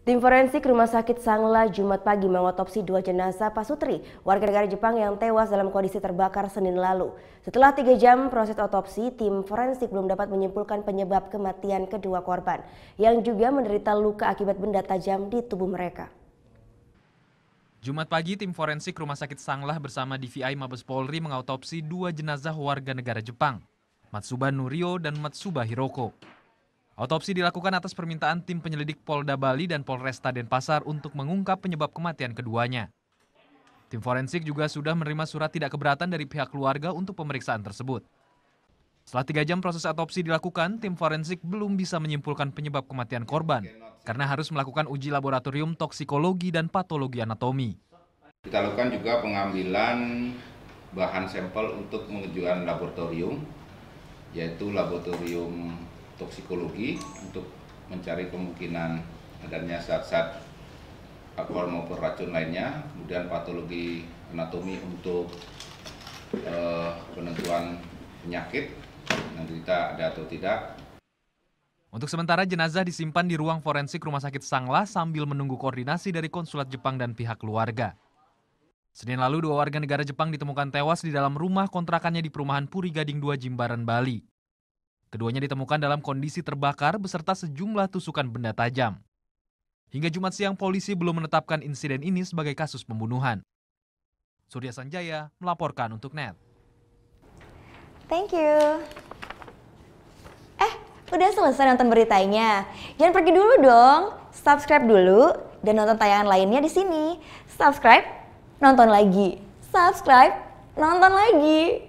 Tim forensik Rumah Sakit Sangla Jumat pagi mengotopsi 2 jenazah Pasutri, warga negara Jepang yang tewas dalam kondisi terbakar Senin lalu. Setelah 3 jam proses otopsi, tim forensik belum dapat menyimpulkan penyebab kematian kedua korban, yang juga menderita luka akibat benda tajam di tubuh mereka. Jumat pagi, tim forensik Rumah Sakit Sangla bersama DVI Mabes Polri mengautopsi 2 jenazah warga negara Jepang, Matsuba Nurio dan Matsuba Hiroko. Otopsi dilakukan atas permintaan tim penyelidik Polda Bali dan Polresta Denpasar untuk mengungkap penyebab kematian keduanya. Tim forensik juga sudah menerima surat tidak keberatan dari pihak keluarga untuk pemeriksaan tersebut. Setelah 3 jam proses otopsi dilakukan, tim forensik belum bisa menyimpulkan penyebab kematian korban karena harus melakukan uji laboratorium toksikologi dan patologi anatomi. Kita lakukan juga pengambilan bahan sampel untuk pengujian laboratorium, yaitu laboratorium toksikologi untuk mencari kemungkinan adanya zat-zat alkohol maupun racun lainnya, kemudian patologi anatomi untuk penentuan penyakit yang kita ada atau tidak. Untuk sementara jenazah disimpan di ruang forensik Rumah Sakit Sangla sambil menunggu koordinasi dari konsulat Jepang dan pihak keluarga. Senin lalu 2 warga negara Jepang ditemukan tewas di dalam rumah kontrakannya di perumahan Puri Gading 2 Jimbaran, Bali. Keduanya ditemukan dalam kondisi terbakar beserta sejumlah tusukan benda tajam. Hingga Jumat siang polisi belum menetapkan insiden ini sebagai kasus pembunuhan. Surya Sanjaya melaporkan untuk NET. Thank you. Udah selesai nonton beritanya? Jangan pergi dulu dong. Subscribe dulu dan nonton tayangan lainnya di sini. Subscribe, nonton lagi. Subscribe, nonton lagi.